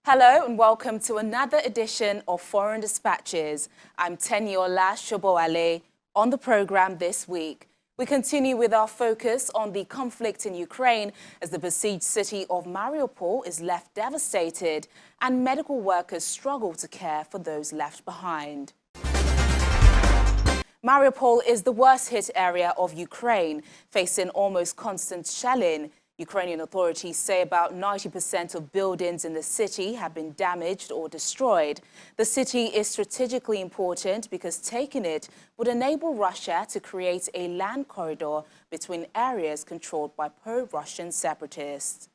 Hello and welcome to another edition of Foreign Dispatches. I'm Teniola Shoboale. On the program this week, we continue with our focus on the conflict in Ukraine as the besieged city of Mariupol is left devastated and medical workers struggle to care for those left behind. Mariupol is the worst hit area of Ukraine, facing almost constant shelling. Ukrainian authorities say about 90% of buildings in the city have been damaged or destroyed. The city is strategically important because taking it would enable Russia to create a land corridor between areas controlled by pro-Russian separatists.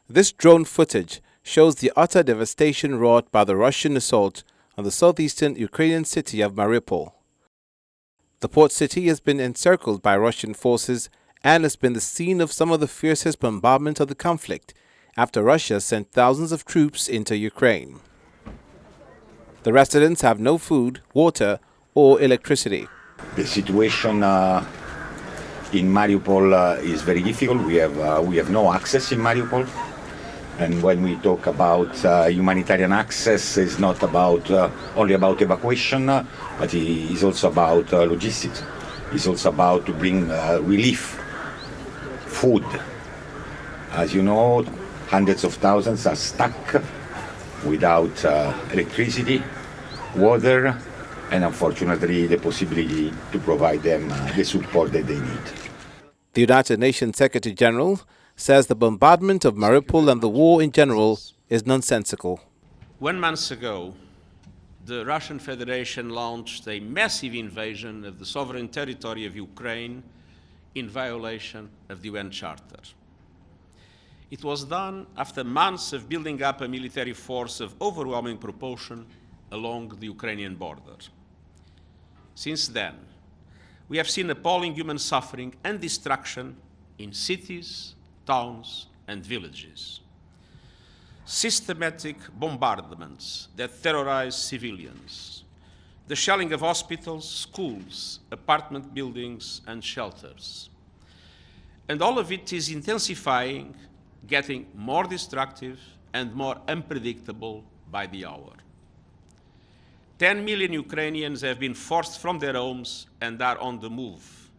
This drone footage shows the utter devastation wrought by the Russian assault on the southeastern Ukrainian city of Mariupol. The port city has been encircled by Russian forces and has been the scene of some of the fiercest bombardment of the conflict after Russia sent thousands of troops into Ukraine. The residents have no food, water, or electricity. The situation in Mariupol is very difficult. We have no access in Mariupol. And when we talk about humanitarian access, it's not about only about evacuation, but it's also about logistics. It's also about to bring relief. Food. As you know, hundreds of thousands are stuck without electricity, water, and unfortunately the possibility to provide them the support that they need. The United Nations Secretary General says the bombardment of Mariupol and the war in general is nonsensical. 1 month ago, the Russian Federation launched a massive invasion of the sovereign territory of Ukraine in violation of the UN Charter. It was done after months of building up a military force of overwhelming proportion along the Ukrainian border. Since then, we have seen appalling human suffering and destruction in cities, towns, and villages. Systematic bombardments that terrorize civilians, the shelling of hospitals, schools, apartment buildings, and shelters. And all of it is intensifying, getting more destructive and more unpredictable by the hour. 10 million Ukrainians have been forced from their homes and are on the move.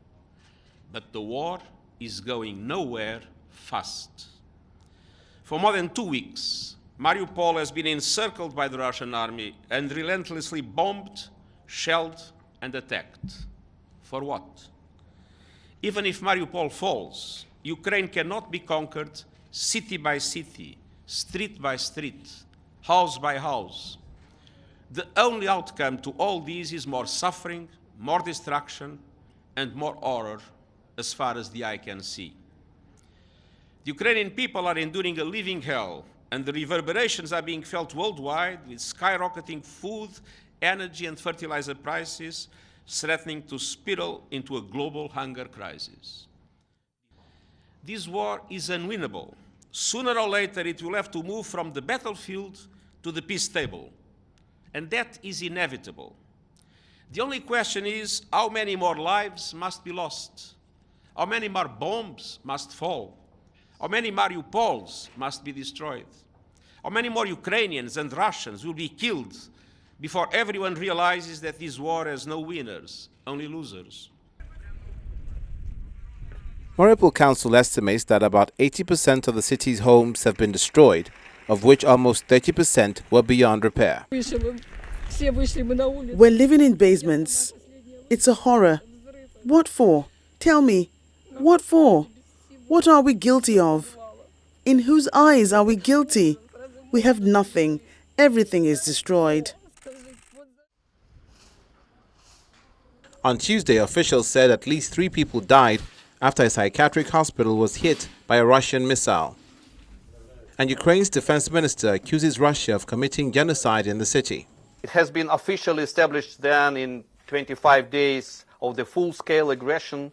But the war is going nowhere fast. For more than 2 weeks, Mariupol has been encircled by the Russian army and relentlessly bombed, shelled, and attacked. For what? Even if Mariupol falls, Ukraine cannot be conquered city by city, street by street, house by house. The only outcome to all this is more suffering, more destruction, and more horror as far as the eye can see. The Ukrainian people are enduring a living hell, and the reverberations are being felt worldwide with skyrocketing food, energy, and fertilizer prices threatening to spiral into a global hunger crisis. This war is unwinnable. Sooner or later, it will have to move from the battlefield to the peace table, and that is inevitable. The only question is, how many more lives must be lost? How many more bombs must fall? How many Mariupols must be destroyed? How many more Ukrainians and Russians will be killed before everyone realizes that this war has no winners, only losers? Mariupol Council estimates that about 80% of the city's homes have been destroyed, of which almost 30% were beyond repair. We're living in basements. It's a horror. What for? Tell me. What for? What are we guilty of? In whose eyes are we guilty? We have nothing. Everything is destroyed. On Tuesday, officials said at least 3 people died after a psychiatric hospital was hit by a Russian missile. And Ukraine's defense minister accuses Russia of committing genocide in the city. It has been officially established then in 25 days of the full-scale aggression,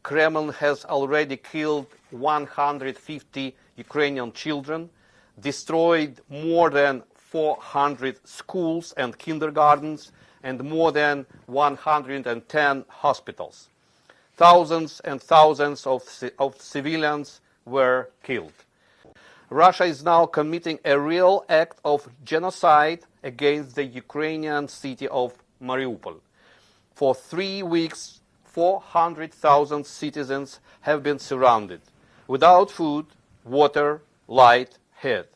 Kremlin has already killed 150 Ukrainian children, destroyed more than 400 schools and kindergartens, and more than 110 hospitals. Thousands and thousands of civilians were killed. Russia is now committing a real act of genocide against the Ukrainian city of Mariupol. For 3 weeks, 400,000 citizens have been surrounded, without food, water, light, heat,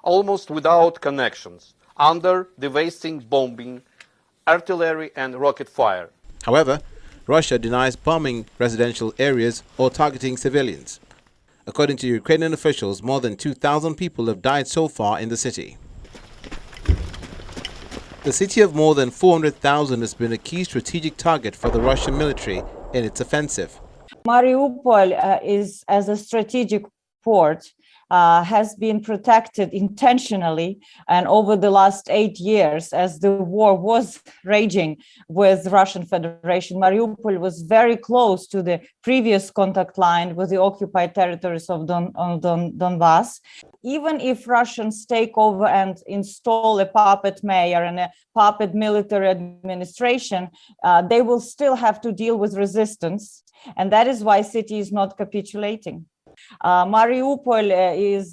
almost without connections, under devastating bombing, artillery and rocket fire. However, Russia denies bombing residential areas or targeting civilians. According to Ukrainian officials, more than 2,000 people have died so far in the city. The city of more than 400,000 has been a key strategic target for the Russian military in its offensive. Mariupol is, as a strategic port, has been protected intentionally, and over the last 8 years, as the war was raging with Russian Federation, Mariupol was very close to the previous contact line with the occupied territories of Donbass. Even if Russians take over and install a puppet mayor and a puppet military administration, they will still have to deal with resistance, and that is why city is not capitulating. Mariupol is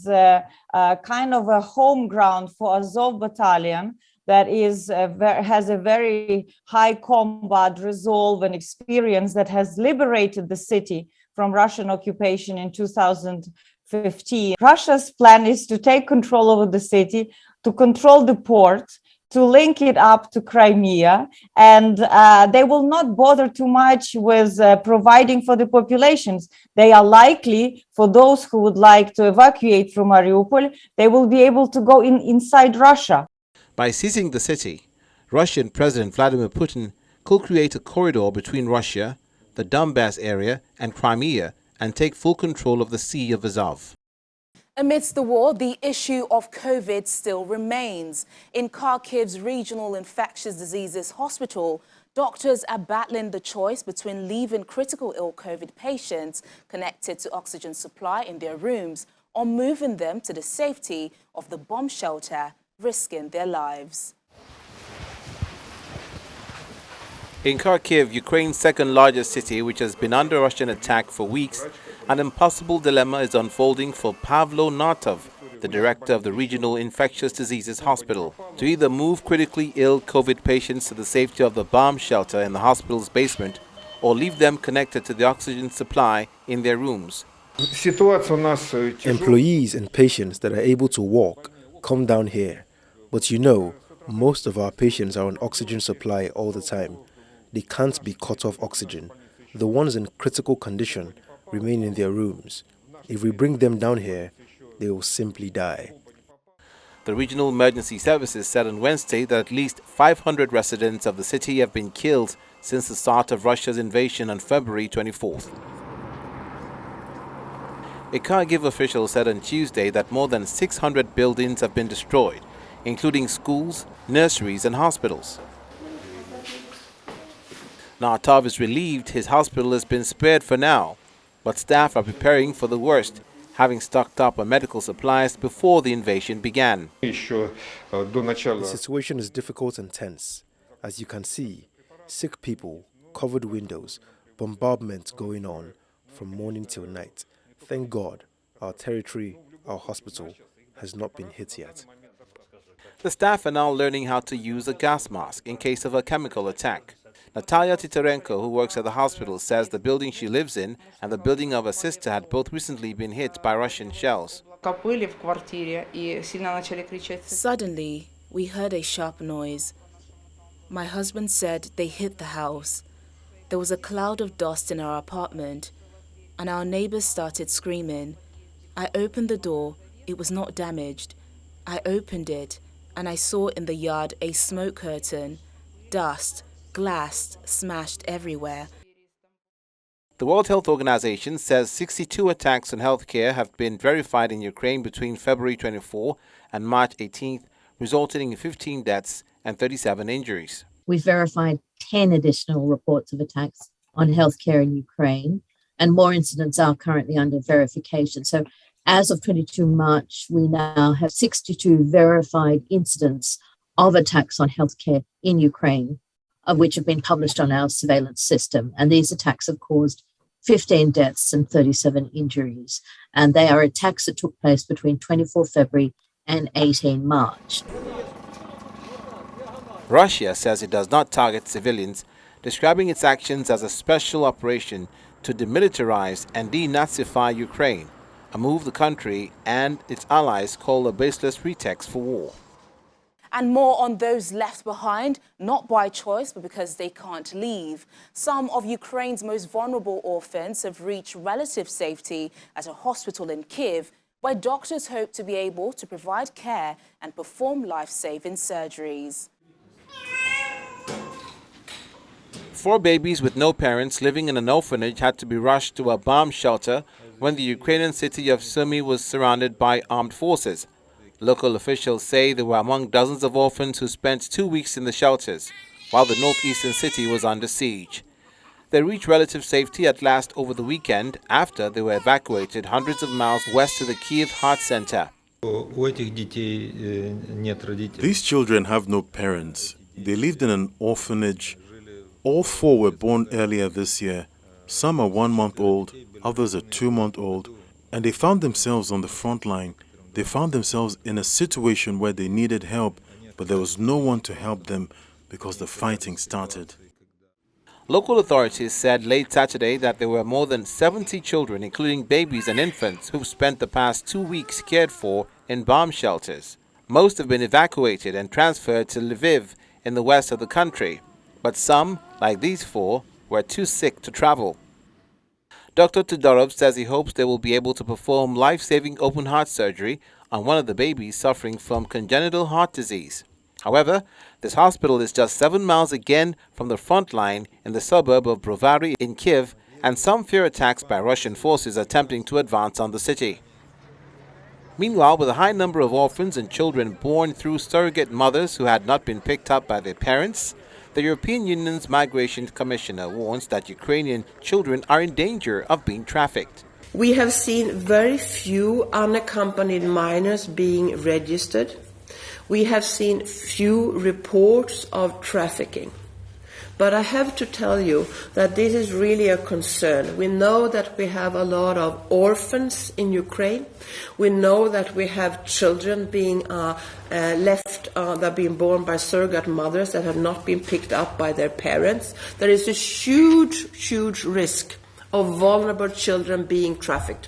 kind of a home ground for Azov battalion that has a very high combat resolve and experience that has liberated the city from Russian occupation in 2015. Russia's plan is to take control over the city, to control the port, to link it up to Crimea, and they will not bother too much with providing for the populations. They are likely, for those who would like to evacuate from Mariupol, they will be able to go inside Russia. By seizing the city, Russian President Vladimir Putin could create a corridor between Russia, the Donbass area, and Crimea, and take full control of the Sea of Azov. Amidst the war, the issue of COVID still remains. In Kharkiv's Regional Infectious Diseases Hospital, doctors are battling the choice between leaving critical ill COVID patients connected to oxygen supply in their rooms or moving them to the safety of the bomb shelter, risking their lives. In Kharkiv, Ukraine's second largest city, which has been under Russian attack for weeks, an impossible dilemma is unfolding for Pavlo Nartov, the director of the Regional Infectious Diseases Hospital, to either move critically ill COVID patients to the safety of the bomb shelter in the hospital's basement or leave them connected to the oxygen supply in their rooms. Employees and patients that are able to walk come down here, but most of our patients are on oxygen supply all the time. They can't be cut off oxygen. The ones in critical condition remain in their rooms. If we bring them down here, they will simply die. The Regional Emergency Services said on Wednesday that at least 500 residents of the city have been killed since the start of Russia's invasion on February 24th. A Kharkiv official said on Tuesday that more than 600 buildings have been destroyed, including schools, nurseries and hospitals. Nartov is relieved his hospital has been spared for now, but staff are preparing for the worst, having stocked up on medical supplies before the invasion began. The situation is difficult and tense. As you can see, sick people, covered windows, bombardment going on from morning till night. Thank God, our territory, our hospital, has not been hit yet. The staff are now learning how to use a gas mask in case of a chemical attack. Natalia Titarenko, who works at the hospital, says the building she lives in and the building of her sister had both recently been hit by Russian shells. Suddenly, we heard a sharp noise. My husband said they hit the house. There was a cloud of dust in our apartment, and our neighbors started screaming. I opened the door. It was not damaged. I opened it, and I saw in the yard a smoke curtain, dust, glass smashed everywhere. The World Health Organization says 62 attacks on healthcare have been verified in Ukraine between February 24 and March 18th, resulting in 15 deaths and 37 injuries. We've verified 10 additional reports of attacks on healthcare in Ukraine, and more incidents are currently under verification. So as of 22 March, we now have 62 verified incidents of attacks on healthcare in Ukraine, of which have been published on our surveillance system. And these attacks have caused 15 deaths and 37 injuries. And they are attacks that took place between 24 February and 18 March. Russia says it does not target civilians, describing its actions as a special operation to demilitarize and denazify Ukraine, a move the country and its allies call a baseless pretext for war. And more on those left behind, not by choice, but because they can't leave. Some of Ukraine's most vulnerable orphans have reached relative safety at a hospital in Kyiv, where doctors hope to be able to provide care and perform life-saving surgeries. 4 babies with no parents living in an orphanage had to be rushed to a bomb shelter when the Ukrainian city of Sumy was surrounded by armed forces. Local officials say they were among dozens of orphans who spent 2 weeks in the shelters, while the northeastern city was under siege. They reached relative safety at last over the weekend after they were evacuated hundreds of miles west of the Kyiv Heart Center. These children have no parents. They lived in an orphanage. All 4 were born earlier this year. Some are 1 month old, others are 2 months old, and they found themselves on the front line. They found themselves in a situation where they needed help, but there was no one to help them because the fighting started. Local authorities said late Saturday that there were more than 70 children, including babies and infants, who've spent the past 2 weeks cared for in bomb shelters. Most have been evacuated and transferred to Lviv in the west of the country, but some, like these 4, were too sick to travel. Dr. Tudorov says he hopes they will be able to perform life-saving open heart surgery on one of the babies suffering from congenital heart disease. However, this hospital is just 7 miles again from the front line in the suburb of Brovary in Kyiv, and some fear attacks by Russian forces attempting to advance on the city. Meanwhile, with a high number of orphans and children born through surrogate mothers who had not been picked up by their parents, the European Union's Migration Commissioner warns that Ukrainian children are in danger of being trafficked. We have seen very few unaccompanied minors being registered. We have seen few reports of trafficking. But I have to tell you that this is really a concern. We know that we have a lot of orphans in Ukraine. We know that we have children being that are being born by surrogate mothers that have not been picked up by their parents. There is a huge risk of vulnerable children being trafficked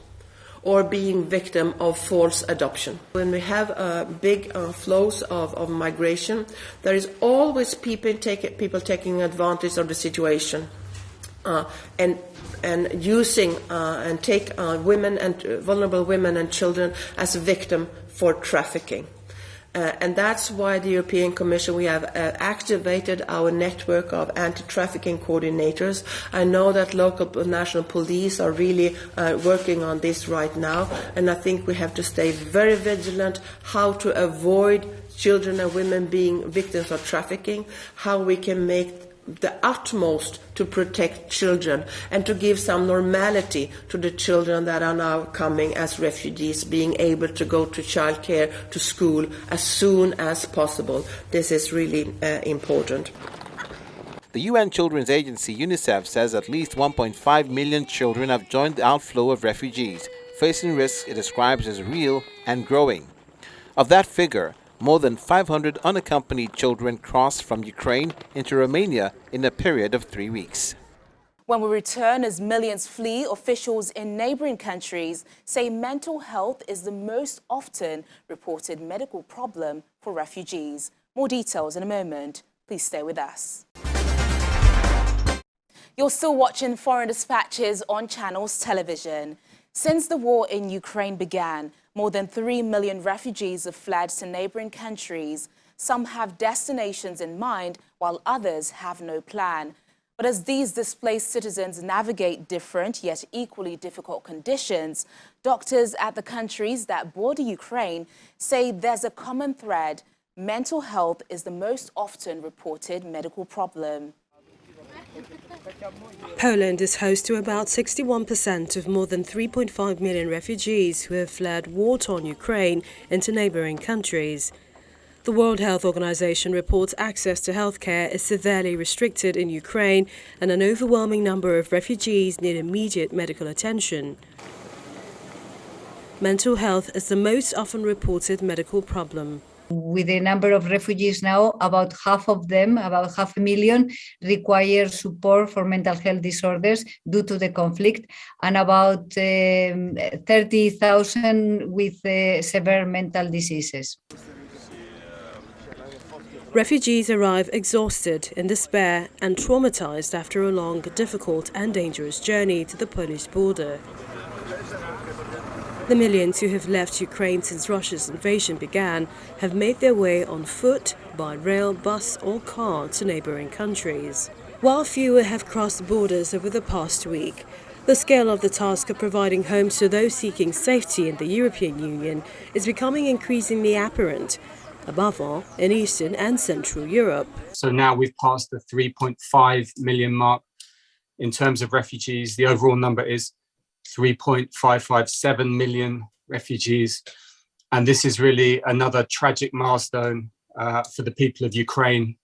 or being victim of false adoption. When we have big flows of migration, there is always people taking advantage of the situation and using and take women and vulnerable women and children as a victim for trafficking. And that's why the European Commission, we have activated our network of anti-trafficking coordinators. I know that local national police are really working on this right now, and I think we have to stay very vigilant how to avoid children and women being victims of trafficking, how we can make the utmost to protect children and to give some normality to the children that are now coming as refugees, being able to go to childcare, to school as soon as possible. This is really important. The UN Children's Agency, UNICEF, says at least 1.5 million children have joined the outflow of refugees, facing risks it describes as real and growing. Of that figure, more than 500 unaccompanied children crossed from Ukraine into Romania in a period of 3 weeks. When we return, as millions flee, officials in neighboring countries say mental health is the most often reported medical problem for refugees. More details in a moment. Please stay with us. You're still watching Foreign Dispatches on Channels Television. Since the war in Ukraine began, more than 3 million refugees have fled to neighboring countries. Some have destinations in mind, while others have no plan. But as these displaced citizens navigate different yet equally difficult conditions, doctors at the countries that border Ukraine say there's a common thread. Mental health is the most often reported medical problem. Poland is host to about 61% of more than 3.5 million refugees who have fled war-torn Ukraine into neighboring countries. The World Health Organization reports access to healthcare is severely restricted in Ukraine and an overwhelming number of refugees need immediate medical attention. Mental health is the most often reported medical problem. With the number of refugees now, about half of them, about 500,000, require support for mental health disorders due to the conflict, and about 30,000 with severe mental diseases. Refugees arrive exhausted, in despair and traumatized after a long, difficult and dangerous journey to the Polish border. The millions who have left Ukraine since Russia's invasion began have made their way on foot, by rail, bus or car to neighbouring countries. While fewer have crossed borders over the past week, the scale of the task of providing homes to those seeking safety in the European Union is becoming increasingly apparent, above all in Eastern and Central Europe. So now we've passed the 3.5 million mark in terms of refugees. The overall number is 3.557 million refugees. And this is really another tragic milestone for the people of Ukraine.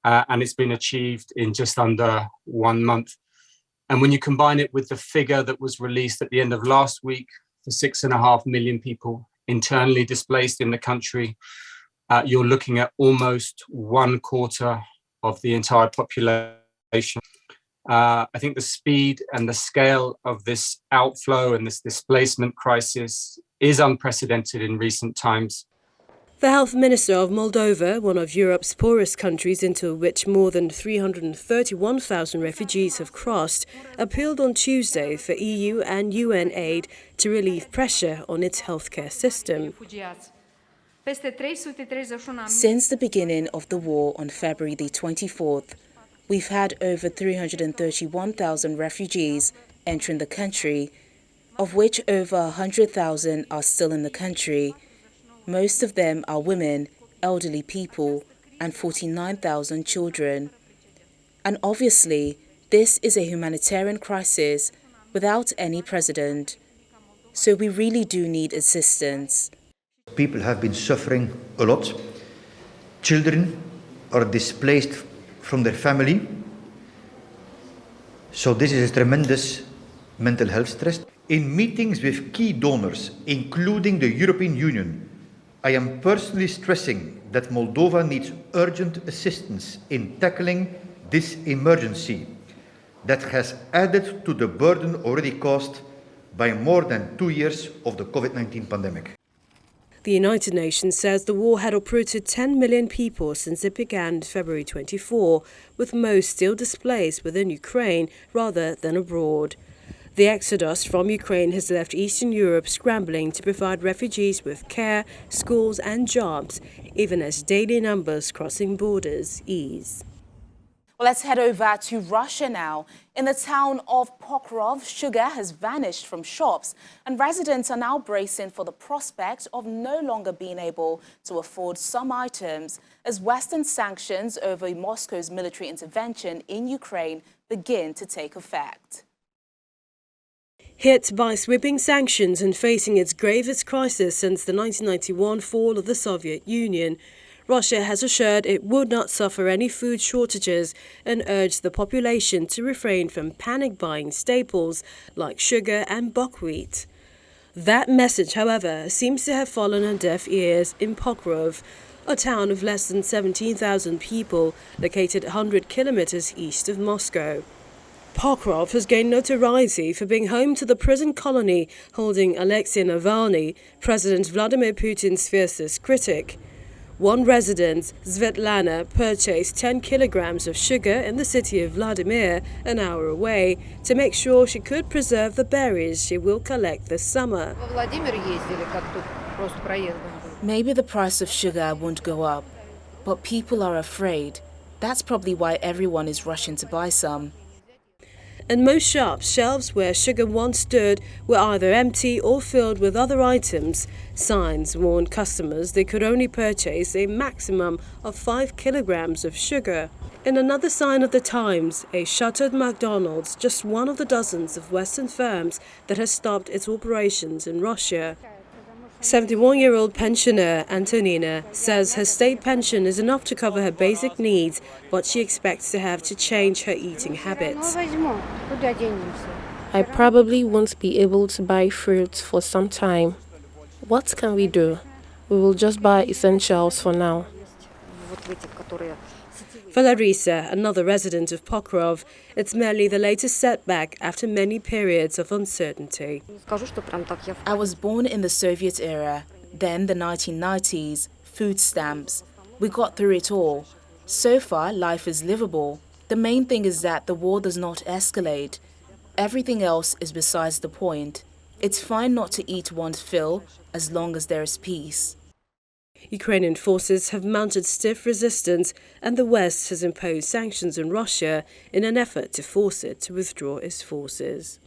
And it's been achieved in just under 1 month. And when you combine it with the figure that was released at the end of last week for 6.5 million people internally displaced in the country, you're looking at almost 1/4 of the entire population. I think the speed and the scale of this outflow and this displacement crisis is unprecedented in recent times. The health minister of Moldova, one of Europe's poorest countries into which more than 331,000 refugees have crossed, appealed on Tuesday for EU and UN aid to relieve pressure on its healthcare system. Since the beginning of the war on February the 24th, we've had over 331,000 refugees entering the country, of which over 100,000 are still in the country. Most of them are women, elderly people, and 49,000 children. And obviously, this is a humanitarian crisis without any precedent. So we really do need assistance. People have been suffering a lot. Children are displaced from their family. So this is a tremendous mental health stress. In meetings with key donors, including the European Union, I am personally stressing that Moldova needs urgent assistance in tackling this emergency that has added to the burden already caused by more than 2 years of the COVID-19 pandemic. The United Nations says the war had uprooted 10 million people since it began February 24, with most still displaced within Ukraine rather than abroad. The exodus from Ukraine has left Eastern Europe scrambling to provide refugees with care, schools and jobs, even as daily numbers crossing borders ease. Well, let's head over to Russia now. In the town of Pokrov, sugar has vanished from shops, and residents are now bracing for the prospect of no longer being able to afford some items as Western sanctions over Moscow's military intervention in Ukraine begin to take effect. Hit by sweeping sanctions and facing its gravest crisis since the 1991 fall of the Soviet Union, Russia has assured it would not suffer any food shortages and urged the population to refrain from panic buying staples like sugar and buckwheat. That message, however, seems to have fallen on deaf ears in Pokrov, a town of less than 17,000 people located 100 kilometers east of Moscow. Pokrov has gained notoriety for being home to the prison colony holding Alexei Navalny, President Vladimir Putin's fiercest critic. One resident, Svetlana, purchased 10 kilograms of sugar in the city of Vladimir, an hour away, to make sure she could preserve the berries she will collect this summer. Maybe the price of sugar won't go up, but people are afraid. That's probably why everyone is rushing to buy some. In most shops, shelves where sugar once stood were either empty or filled with other items. Signs warned customers they could only purchase a maximum of 5 kilograms of sugar. In another sign of the times, a shuttered McDonald's, just one of the dozens of Western firms that has stopped its operations in Russia. 71-year-old pensioner Antonina says her state pension is enough to cover her basic needs, but she expects to have to change her eating habits. I probably won't be able to buy fruits for some time. What can we do? We will just buy essentials for now. For Larisa, another resident of Pokrov, it's merely the latest setback after many periods of uncertainty. I was born in the Soviet era, then the 1990s, food stamps. We got through it all. So far, life is livable. The main thing is that the war does not escalate. Everything else is besides the point. It's fine not to eat one's fill as long as there is peace. Ukrainian forces have mounted stiff resistance, and the West has imposed sanctions on Russia in an effort to force it to withdraw its forces.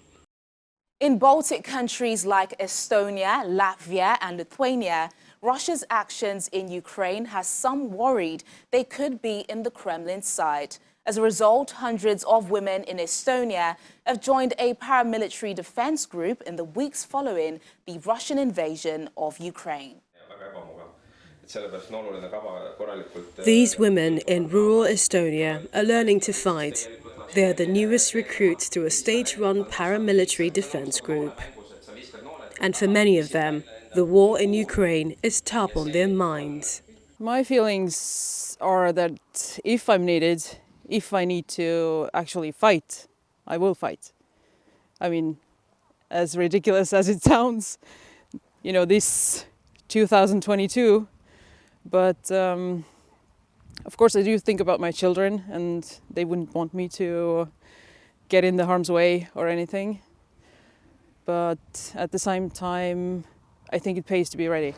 In Baltic countries like Estonia, Latvia and Lithuania, Russia's actions in Ukraine has some worried they could be in the Kremlin's side. As a result, hundreds of women in Estonia have joined a paramilitary defense group in the weeks following the Russian invasion of Ukraine. These women in rural Estonia are learning to fight. They are the newest recruits to a state-run paramilitary defense group. And for many of them, the war in Ukraine is top on their minds. My feelings are that if I'm needed, if I need to actually fight, I will fight. I mean, as ridiculous as it sounds, you know, this 2022, but of course I do think about my children, and they wouldn't want me to get in the harm's way or anything. But at the same time, I think it pays to be ready.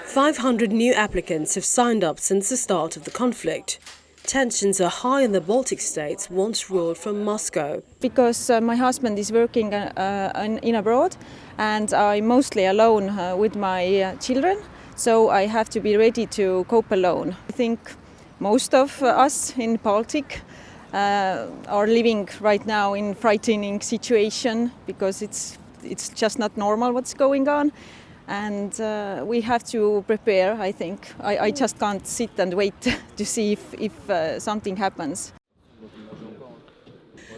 500 new applicants have signed up since the start of the conflict. Tensions are high in the Baltic states, once ruled from Moscow. Because my husband is working in abroad, and I'm mostly alone with my children, so I have to be ready to cope alone. I think most of us in Baltic are living right now in frightening situation, because it's just not normal what's going on. And we have to prepare, I think. I just can't sit and wait to see if something happens.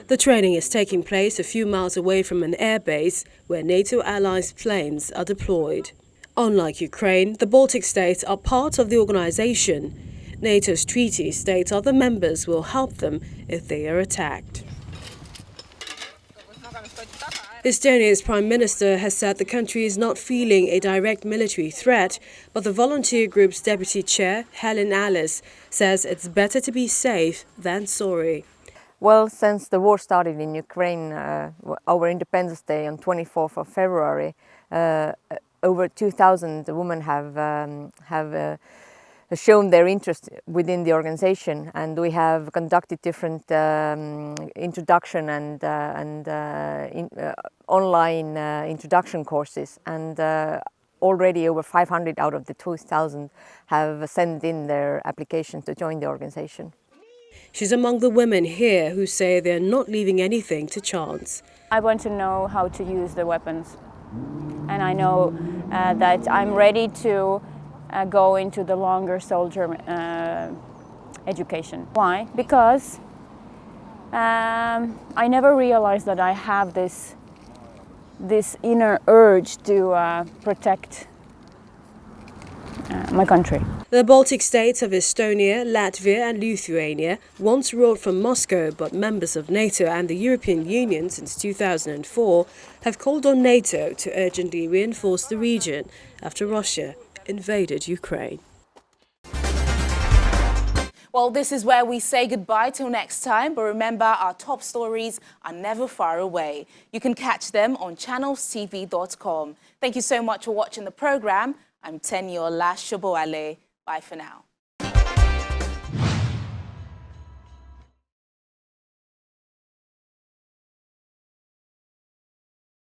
The training is taking place a few miles away from an airbase where NATO allies' planes are deployed. Unlike Ukraine, the Baltic states are part of the organization. NATO's treaty states other members will help them if they are attacked. Estonia's Prime Minister has said the country is not feeling a direct military threat, but the volunteer group's deputy chair, Helen Alice, says it's better to be safe than sorry. Well, since the war started in Ukraine, our Independence Day on 24th of February, over 2,000 women have shown their interest within the organization, and we have conducted different introduction and online introduction courses, and already over 500 out of the 2,000 have sent in their application to join the organization. She's among the women here who say they're not leaving anything to chance. I want to know how to use the weapons, and I know that I'm ready to go into the longer soldier education. Why? Because I never realized that I have this inner urge to protect my country. The Baltic states of Estonia, Latvia and Lithuania, once ruled from Moscow but members of NATO and the European Union since 2004, have called on NATO to urgently reinforce the region after Russia invaded Ukraine. Well, this is where we say goodbye till next time, but remember, our top stories are never far away. You can catch them on channelstv.com. Thank you so much for watching the program. I'm Tenyola Shoboale. Bye for now.